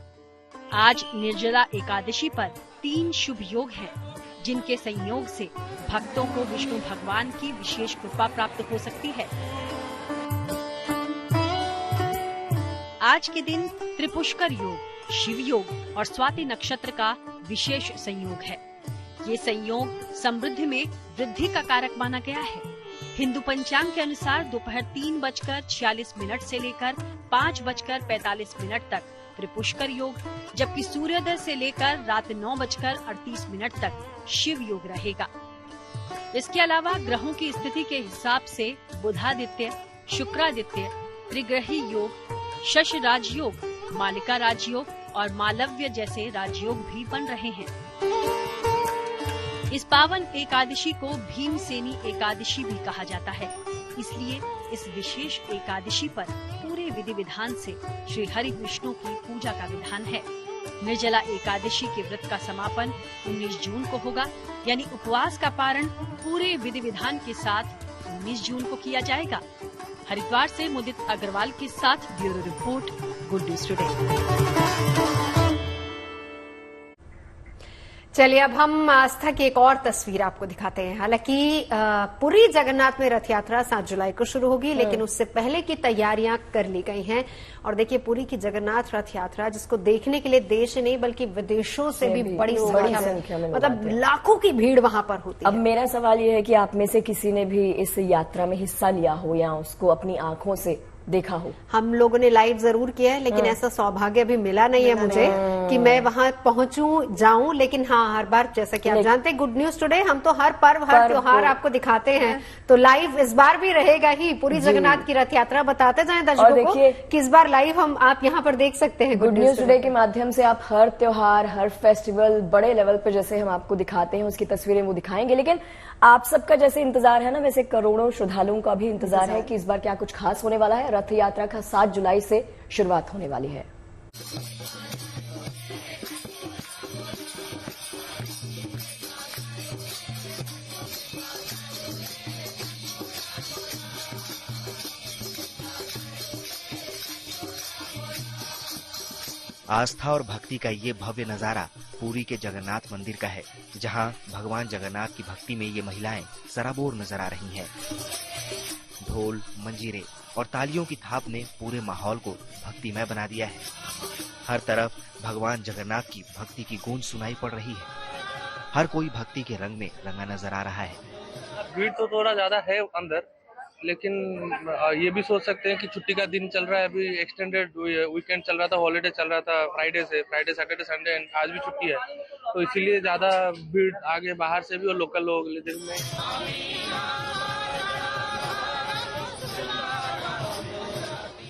आज निर्जला एकादशी पर 3 शुभ योग हैं, जिनके संयोग से भक्तों को विष्णु भगवान की विशेष कृपा प्राप्त हो सकती है। आज के दिन त्रिपुष्कर योग, शिव योग और स्वाति नक्षत्र का विशेष संयोग है। ये संयोग समृद्धि में वृद्धि का कारक माना गया है। हिंदू पंचांग के अनुसार दोपहर 3:46 से लेकर 5:45 तक त्रिपुष्कर योग, जबकि सूर्योदय से लेकर रात 9:38 तक शिव योग रहेगा। इसके अलावा ग्रहों की स्थिति के हिसाब से बुधादित्य, शुक्रादित्य, त्रिग्रही योग, शश राजयोग, मालिका राजयोग और मालव्य जैसे राजयोग भी बन रहे हैं। इस पावन एकादशी को भीमसेनी एकादशी भी कहा जाता है, इसलिए इस विशेष एकादशी पर पूरे विधि विधान से श्री हरि विष्णु की पूजा का विधान है। निर्जला एकादशी के व्रत का समापन 19 जून को होगा, यानी उपवास का पारण पूरे विधि विधान के साथ 19 जून को किया जाएगा। हरिद्वार से मुदित अग्रवाल के साथ bureau report, good news today. चलिए अब हम आस्था की एक और तस्वीर आपको दिखाते हैं। हालांकि पुरी जगन्नाथ में रथ यात्रा 7 जुलाई को शुरू होगी, लेकिन उससे पहले की तैयारियां कर ली गई हैं। और देखिए, पुरी की जगन्नाथ रथ यात्रा, जिसको देखने के लिए देश नहीं बल्कि विदेशों से भी बड़ी संख्या में मतलब लाखों की भीड़ वहां पर होती है। अब मेरा सवाल ये है कि आप में से किसी ने भी इस यात्रा में हिस्सा लिया हो या उसको अपनी आंखों से देखा हो। हम लोगों ने लाइव जरूर किया है, लेकिन ऐसा सौभाग्य अभी मिला नहीं है मुझे कि मैं वहां पहुंचूं जाऊं। लेकिन हाँ, हर बार जैसा कि आप जानते हैं गुड न्यूज टुडे हम तो हर पर्व हर त्योहार आपको दिखाते हैं, तो लाइव इस बार भी रहेगा ही। पूरी जगन्नाथ की रथ यात्रा बताते जाएं दर्शकों को कि इस बार लाइव हम आप यहाँ पर देख सकते हैं गुड न्यूज टुडे के माध्यम से। आप हर त्योहार हर फेस्टिवल बड़े लेवल पर जैसे हम आपको दिखाते हैं उसकी तस्वीरें वो दिखाएंगे, लेकिन आप सबका जैसे इंतजार है ना, वैसे करोड़ों श्रद्धालुओं का भी इंतजार है कि इस बार क्या कुछ खास होने वाला है। रथ यात्रा का 7 जुलाई से शुरुआत होने वाली है। आस्था और भक्ति का ये भव्य नजारा पुरी के जगन्नाथ मंदिर का है, जहां भगवान जगन्नाथ की भक्ति में ये महिलाएं सराबोर नजर आ रही हैं। ढोल, मंजीरे और तालियों की थाप ने पूरे माहौल को भक्तिमय बना दिया है। हर तरफ भगवान जगन्नाथ की भक्ति की गूंज सुनाई पड़ रही है। हर कोई भक्ति के रंग में रंगा नजर आ रहा है। भीड़ तो थोड़ा ज्यादा है अंदर, लेकिन ये भी सोच सकते हैं कि छुट्टी का दिन चल रहा है, अभी एक्सटेंडेड वीकेंड चल रहा था, हॉलीडे चल रहा था फ्राइडे सैटरडे संडे, आज भी छुट्टी है, तो इसीलिए ज्यादा भीड़ आगे बाहर से भी और लोकल लोग में।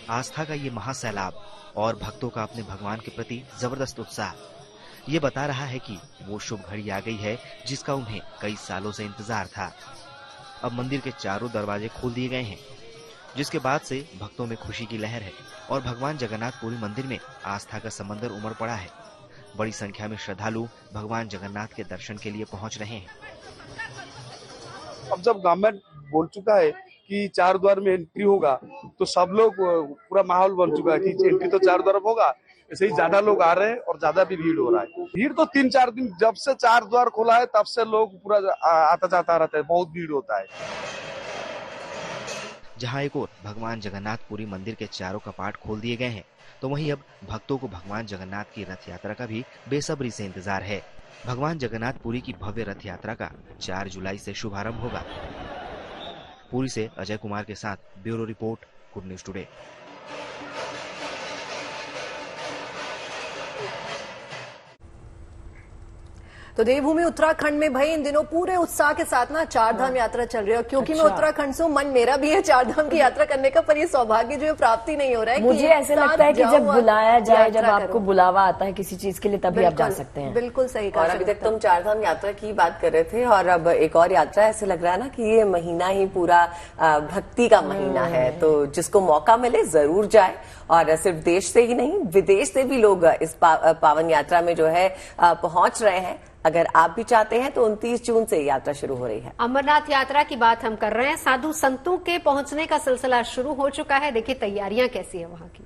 आस्था का ये महासैलाब और भक्तों का अपने भगवान के प्रति जबरदस्त उत्साह ये बता रहा है कि वो शुभ घड़ी आ गई है जिसका उन्हें कई सालों से इंतजार था। अब मंदिर के चारों दरवाजे खोल दिए गए हैं, जिसके बाद से भक्तों में खुशी की लहर है और भगवान जगन्नाथपुरी मंदिर में आस्था का समंदर उमड़ पड़ा है। बड़ी संख्या में श्रद्धालु भगवान जगन्नाथ के दर्शन के लिए पहुंच रहे हैं। अब जब गवर्नमेंट बोल चुका है कि 4 द्वार में एंट्री होगा, तो सब लोग पूरा माहौल बन चुका है कि एंट्री तो 4 द्वार होगा, ऐसे ही ज्यादा लोग आ रहे हैं और ज्यादा भी भीड़ हो रहा है। भीड़ तो 3-4 दिन जब से 4 द्वार खोला है तब से लोग पूरा आता जाता रहता है, बहुत भीड़ होता है। जहां एक और भगवान जगन्नाथपुरी मंदिर के चारों कपाट खोल दिए गए हैं, तो वहीं अब भक्तों को भगवान जगन्नाथ की रथ यात्रा का भी बेसब्री से इंतजार है। भगवान जगन्नाथपुरी की भव्य रथ यात्रा का 4 जुलाई से शुभारंभ होगा। पुरी से अजय कुमार के साथ bureau report, good news today. तो देवभूमि उत्तराखंड में भाई इन दिनों पूरे उत्साह के साथ ना 4 धाम यात्रा चल रही है। क्योंकि मैं उत्तराखंड से हूँ, मन मेरा भी है 4 धाम की यात्रा करने का, पर ये सौभाग्य जो है प्राप्ति नहीं हो रहा है। मुझे ऐसे लगता है कि जब बुलाया जाए, जब आपको बुलावा आता है किसी चीज के लिए, तभी आप जा सकते हैं। बिल्कुल सही कहा। और अभी तक तुम 4 धाम यात्रा की बात कर रहे थे और अब एक और यात्रा, ऐसे लग रहा है ना कि ये महीना ही पूरा भक्ति का महीना है, तो जिसको मौका मिले जरूर जाए। और सिर्फ देश से ही नहीं, विदेश से भी लोग इस पावन यात्रा में जो है पहुंच रहे हैं। अगर आप भी चाहते हैं तो 29 जून से यात्रा शुरू हो रही है। अमरनाथ यात्रा की बात हम कर रहे हैं। साधु संतों के पहुंचने का सिलसिला शुरू हो चुका है। देखिए तैयारियां कैसी है वहां की।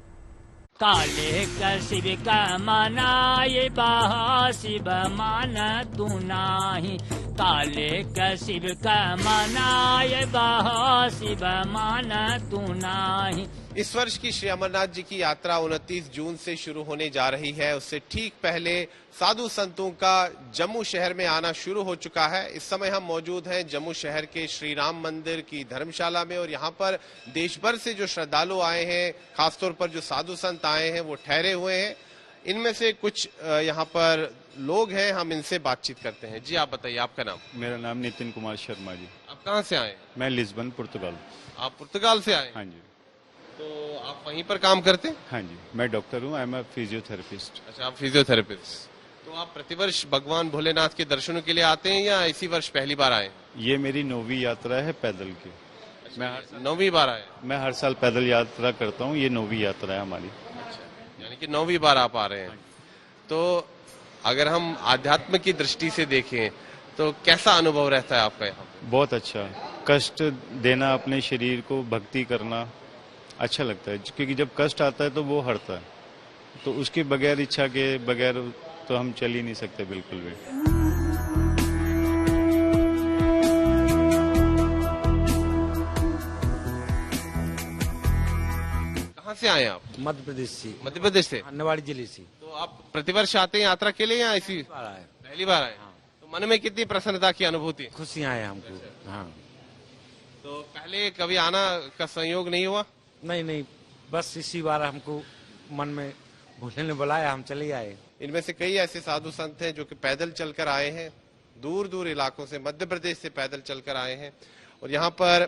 काले का शिव का माना ये बाहा शिव माना तू नाही, काले का शिव का माना ये बाहा शिव माना तू नाही। इस वर्ष की श्री अमरनाथ जी की यात्रा 29 जून से शुरू होने जा रही है। उससे ठीक पहले साधु संतों का जम्मू शहर में आना शुरू हो चुका है। इस समय हम मौजूद हैं जम्मू शहर के श्री राम मंदिर की धर्मशाला में और यहाँ पर देश भर से जो श्रद्धालु आए हैं, खासतौर पर जो साधु संत आए हैं, वो ठहरे हुए हैं। इनमें से कुछ यहाँ पर लोग हैं, हम इनसे बातचीत करते हैं। जी आप बताइए, आपका नाम? मेरा नाम नितिन कुमार शर्मा जी। आप कहाँ से आए? मैं लिस्बन, पुर्तगाल। आप पुर्तगाल से आए? हाँ जी। तो आप वहीं पर काम करते हैं? हाँ जी, मैं डॉक्टर हूँ, आई एम अ फिजियोथेरेपिस्ट। अच्छा, आप फिजियोथेरेपिस्ट। तो आप प्रतिवर्ष भगवान भोलेनाथ के दर्शनों के लिए आते हैं या इसी वर्ष पहली बार आए? ये मेरी 9वीं यात्रा है पैदल की। अच्छा, मैं 9वीं बार आए? मैं हर साल पैदल यात्रा करता हूँ, ये 9वीं यात्रा है हमारी। अच्छा, यानी कि 9वीं बार आप आ रहे हैं। तो अगर हम आध्यात्म की दृष्टि से देखें तो कैसा अनुभव रहता है आपका यहाँ? बहुत अच्छा। कष्ट देना अपने शरीर को, भक्ति करना अच्छा लगता है, क्योंकि जब कष्ट आता है तो वो हटता है, तो उसके बगैर, इच्छा के बगैर तो हम चल ही नहीं सकते बिल्कुल भी। कहाँ से आए आप? मध्य प्रदेश से। मध्य प्रदेश से? निवाड़ी जिले से। तो आप प्रतिवर्ष आते हैं यात्रा के लिए या इसी पहली बार आए? हाँ। तो मन में कितनी प्रसन्नता की अनुभूति? खुशियाँ आए हमको। हाँ। तो पहले कभी आना का संयोग नहीं हुआ? नहीं, बस इसी बार हमको मन में भोले ने बुलाया, हम चले आए। इनमें से कई ऐसे साधु संत हैं जो कि पैदल चलकर आए हैं, दूर दूर इलाकों से, मध्य प्रदेश से पैदल चलकर आए हैं। और यहाँ पर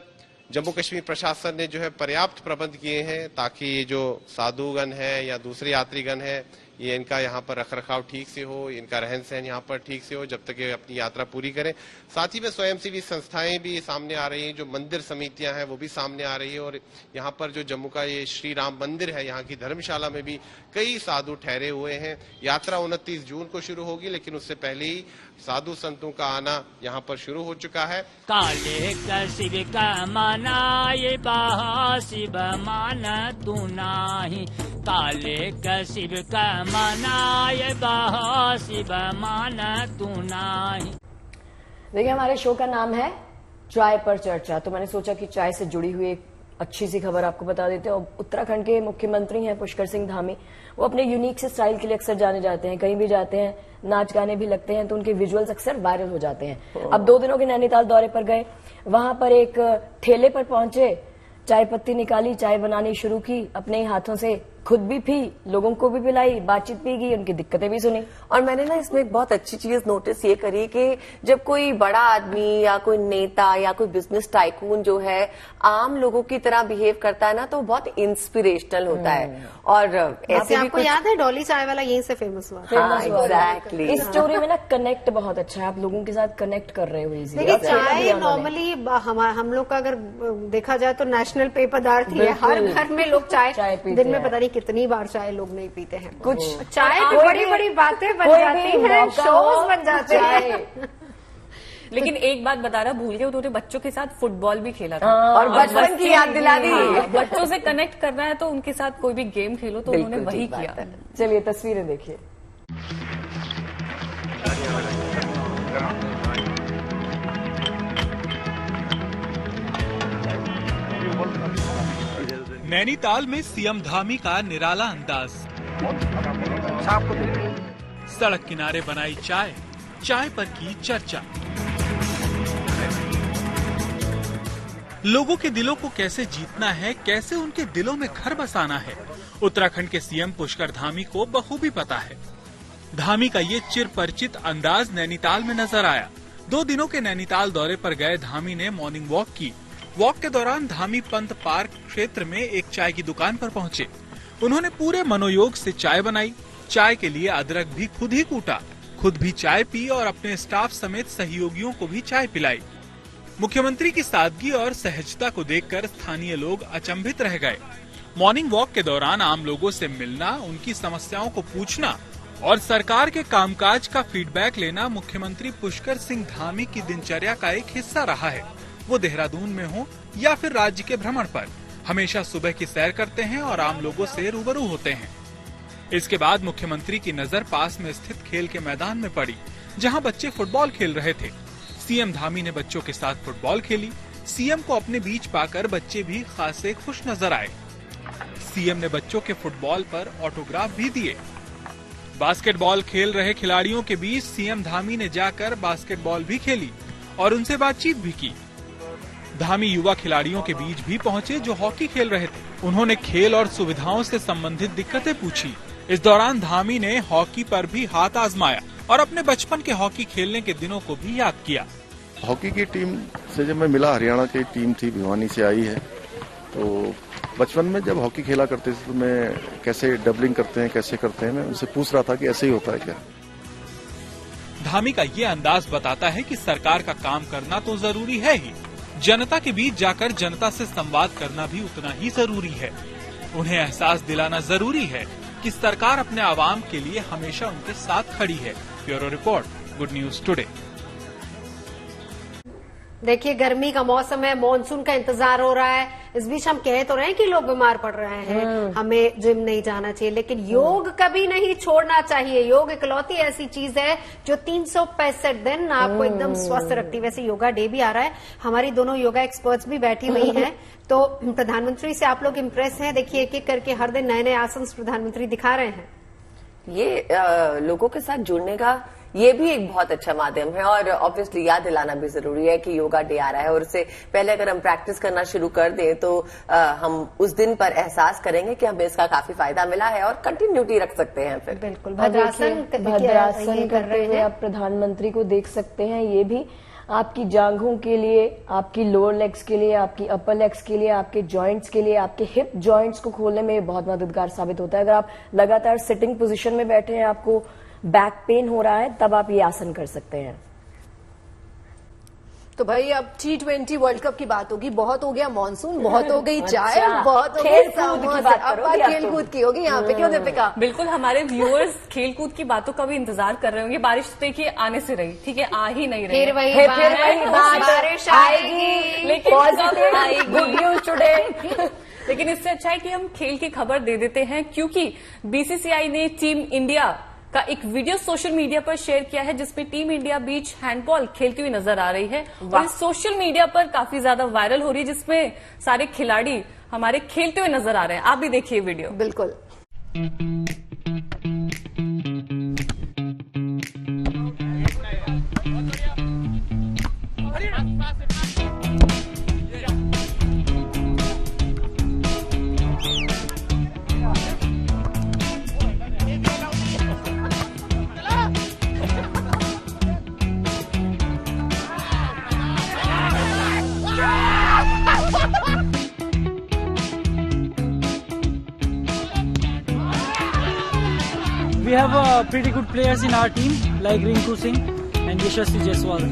जम्मू कश्मीर प्रशासन ने जो है पर्याप्त प्रबंध किए हैं ताकि ये जो साधुगण है या दूसरे यात्रीगण है, ये इनका यहाँ पर रखरखाव ठीक से हो, इनका रहन सहन यहाँ पर ठीक से हो जब तक ये अपनी यात्रा पूरी करें। साथ ही में स्वयंसेवी संस्थाएं भी सामने आ रही हैं, जो मंदिर समितियां हैं वो भी सामने आ रही है। और यहाँ पर जो जम्मू का ये श्री राम मंदिर है, यहाँ की धर्मशाला में भी कई साधु ठहरे हुए हैं। यात्रा 29 जून को शुरू होगी, लेकिन उससे पहले ही साधु संतों का आना यहाँ पर शुरू हो चुका है। काले शिव का माना ये बहा शिव माना तू नाही, काले शिव का माना ये बहा शिव माना तू नाही। देखिए, हमारे शो का नाम है चाय पर चर्चा, तो मैंने सोचा कि चाय से जुड़ी हुई एक अच्छी सी खबर आपको बता देते हैं। और उत्तराखंड के मुख्यमंत्री हैं पुष्कर सिंह धामी, वो अपने यूनिक से स्टाइल के लिए अक्सर जाने जाते हैं, कहीं भी जाते हैं, नाच गाने भी लगते हैं, तो उनके विजुअल्स अक्सर वायरल हो जाते हैं। अब 2 दिनों के नैनीताल दौरे पर गए, वहां पर एक ठेले पर पहुंचे, चाय पत्ती निकाली, चाय बनानी शुरू की, अपने ही हाथों से खुद भी पी, लोगों को भी पिलाई, बातचीत भी की, उनकी दिक्कतें भी सुनी। और मैंने ना इसमें एक बहुत अच्छी चीज नोटिस ये करी कि जब कोई बड़ा आदमी या कोई नेता या कोई बिजनेस टाइकून जो है आम लोगों की तरह बिहेव करता है ना, तो बहुत इंस्पिरेशनल होता है। और ऐसे भी आपको याद है डॉली चाय वाला यहीं से फेमस हुआ? एग्जैक्टली। इस स्टोरी में ना कनेक्ट बहुत अच्छा है, आप लोगों के साथ कनेक्ट कर रहे हो इजीली। देखिए, चाय नॉर्मली हम लोग का अगर देखा जाए तो नेशनल पेय पदार्थ ही है, हर घर में लोग चाय दिन में पता नहीं कितनी बार चाय लोग नहीं पीते हैं। कुछ चाय पे बड़ी बड़ी बातें बन जाती हैं, शोज बन जाते हैं। लेकिन एक बात बता रहा, भूल गए, उन्होंने बच्चों के साथ फुटबॉल भी खेला था और बचपन की याद दिला दी। बच्चों से कनेक्ट करना है तो उनके साथ कोई भी गेम खेलो, तो उन्होंने वही किया। चलिए तस्वीरें देखिए। नैनीताल में सीएम धामी का निराला अंदाज, सड़क किनारे बनाई चाय, चाय पर की चर्चा। लोगों के दिलों को कैसे जीतना है, कैसे उनके दिलों में घर बसाना है, उत्तराखंड के सीएम पुष्कर धामी को बखूबी पता है। धामी का ये चिर परिचित अंदाज नैनीताल में नजर आया। 2 दिनों के नैनीताल दौरे पर गए धामी ने मॉर्निंग वॉक की। वॉक के दौरान धामी पंत पार्क क्षेत्र में एक चाय की दुकान पर पहुंचे। उन्होंने पूरे मनोयोग से चाय बनाई। चाय के लिए अदरक भी खुद ही कूटा, खुद भी चाय पी और अपने स्टाफ समेत सहयोगियों को भी चाय पिलाई। मुख्यमंत्री की सादगी और सहजता को देखकर स्थानीय लोग अचंभित रह गए। मॉर्निंग वॉक के दौरान आम लोगों से मिलना, उनकी समस्याओं को पूछना और सरकार के कामकाज का फीडबैक लेना मुख्यमंत्री पुष्कर सिंह धामी की दिनचर्या का एक हिस्सा रहा है। वो देहरादून में हो या फिर राज्य के भ्रमण पर, हमेशा सुबह की सैर करते हैं और आम लोगों से रूबरू होते हैं। इसके बाद मुख्यमंत्री की नजर पास में स्थित खेल के मैदान में पड़ी, जहां बच्चे फुटबॉल खेल रहे थे। सीएम धामी ने बच्चों के साथ फुटबॉल खेली। सीएम को अपने बीच पाकर बच्चे भी खासे खुश नजर आए। सीएम ने बच्चों के फुटबॉल पर ऑटोग्राफ भी दिए। बास्केटबॉल खेल रहे खिलाड़ियों के बीच सीएम धामी ने जाकर बास्केटबॉल भी खेली और उनसे बातचीत भी की। धामी युवा खिलाड़ियों के बीच भी पहुंचे जो हॉकी खेल रहे थे। उन्होंने खेल और सुविधाओं से संबंधित दिक्कतें पूछी। इस दौरान धामी ने हॉकी पर भी हाथ आजमाया और अपने बचपन के हॉकी खेलने के दिनों को भी याद किया। हॉकी की टीम से जब मैं मिला, हरियाणा की टीम थी, भिवानी से आई है, तो बचपन में जब हॉकी खेला करते थे तो मैं कैसे डबलिंग करते हैं, कैसे करते हैं, मैं उनसे पूछ रहा था कि ऐसे ही होता है क्या। धामी का ये अंदाज बताता है कि सरकार का काम करना तो जरूरी है ही, जनता के बीच जाकर जनता से संवाद करना भी उतना ही जरूरी है। उन्हें एहसास दिलाना जरूरी है कि सरकार अपने आवाम के लिए हमेशा उनके साथ खड़ी है। Bureau report, good news today. देखिए, गर्मी का मौसम है, मॉनसून का इंतजार हो रहा है। इस बीच हम कह तो रहे हैं कि लोग बीमार पड़ रहे हैं, हमें जिम नहीं जाना चाहिए, लेकिन योग कभी नहीं छोड़ना चाहिए। योग इकलौती ऐसी चीज है जो 365 दिन आपको एकदम स्वस्थ रखती है। वैसे योगा डे भी आ रहा है, हमारी दोनों योगा एक्सपर्ट्स भी बैठी हुई हैं, तो प्रधानमंत्री से आप लोग इम्प्रेस हैं। देखिए, एक एक करके हर दिन नए नए आसन प्रधानमंत्री दिखा रहे हैं। ये लोगों के साथ जुड़ने का ये भी एक बहुत अच्छा माध्यम है। और ऑब्वियसली याद दिलाना भी जरूरी है कि योगा डे आ रहा है और उससे पहले अगर हम प्रैक्टिस करना शुरू कर दें तो हम उस दिन पर एहसास करेंगे कि हमें इसका काफी फायदा मिला है और कंटिन्यूटी रख सकते हैं। फिर बिल्कुल भद्रासन करते हुए आप प्रधानमंत्री को देख सकते हैं। ये भी आपकी जांघों के लिए, आपकी लोअर लेग्स के लिए, आपकी अपर लेग्स के लिए, आपके जॉइंट्स के लिए, आपके हिप जॉइंट्स को खोलने में बहुत मददगार साबित होता है। अगर आप लगातार सिटिंग पोजीशन में बैठे हैं, आपको बैक पेन हो रहा है, तब आप ये आसन कर सकते हैं। तो भाई अब T20 वर्ल्ड कप की बात होगी। बहुत हो गया मॉनसून, बहुत हो गई चाय, अच्छा, बहुत हो गई खेल कूद की होगी यहाँ पे, क्यों दीपिका? बिल्कुल, हमारे व्यूअर्स खेल कूद की बातों का भी इंतजार कर रहे होंगे। बारिश देखिए आने से रही, ठीक है, आ ही नहीं रही। फिर वही बात, बारिश आएगी, लेकिन गुड न्यूज टुडे। लेकिन इससे अच्छा है कि हम खेल की खबर दे देते हैं, क्योंकि बीसीसीआई ने टीम इंडिया का एक वीडियो सोशल मीडिया पर शेयर किया है जिसमें टीम इंडिया बीच हैंडबॉल खेलती हुई नजर आ रही है और सोशल मीडिया पर काफी ज्यादा वायरल हो रही है, जिसमें सारे खिलाड़ी हमारे खेलते हुए नजर आ रहे हैं। आप भी देखिए वीडियो। बिल्कुल। We have pretty good players in our team like Rinku Singh and Yashasvi Jaiswal.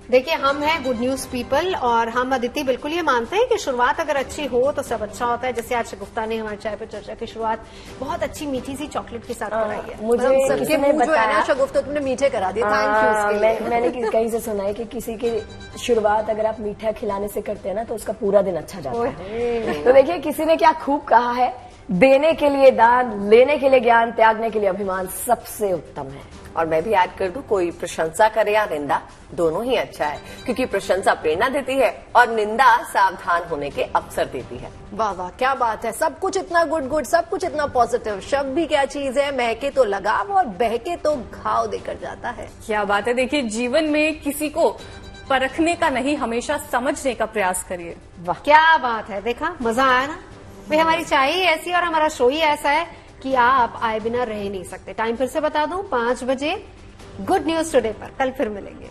देखिए, हम हैं गुड न्यूज पीपल और हम अदिति बिल्कुल ये मानते हैं कि शुरुआत अगर अच्छी हो तो सब अच्छा होता है। जैसे आज शगुफ्ता ने हमारे चाय पे चर्चा की शुरुआत बहुत अच्छी मीठी सी चॉकलेट के साथ कराई है। मुझे सबके मुंह जो है ना शगुफ्ता तुमने मीठे करा दिए, थैंक यू उसके लिए। मैंने कहीं से सुना है कि किसी की शुरुआत अगर आप मीठा खिलाने से करते हैं ना तो उसका पूरा दिन अच्छा जाता है। तो देखिए, किसी ने क्या खूब कहा है, देने के लिए दान, लेने के लिए ज्ञान, त्यागने के लिए अभिमान सबसे उत्तम है। और मैं भी ऐड कर दूं, कोई प्रशंसा करे या निंदा, दोनों ही अच्छा है, क्योंकि प्रशंसा प्रेरणा देती है और निंदा सावधान होने के अवसर देती है। वाह वाह, क्या बात है। सब कुछ इतना गुड, सब कुछ इतना पॉजिटिव। शब्द भी क्या चीज है, महके तो लगाव और बहके तो घाव देकर जाता है। क्या बात है। देखिए, जीवन में किसी को परखने का नहीं, हमेशा समझने का प्रयास करिए। वाह, क्या बात है। देखा, मजा आया ना भाई। हमारी चाय ही ऐसी और हमारा शो ही ऐसा है कि आप आए बिना रह नहीं सकते। टाइम फिर से बता दूं, 5 बजे गुड न्यूज टुडे पर। कल फिर मिलेंगे।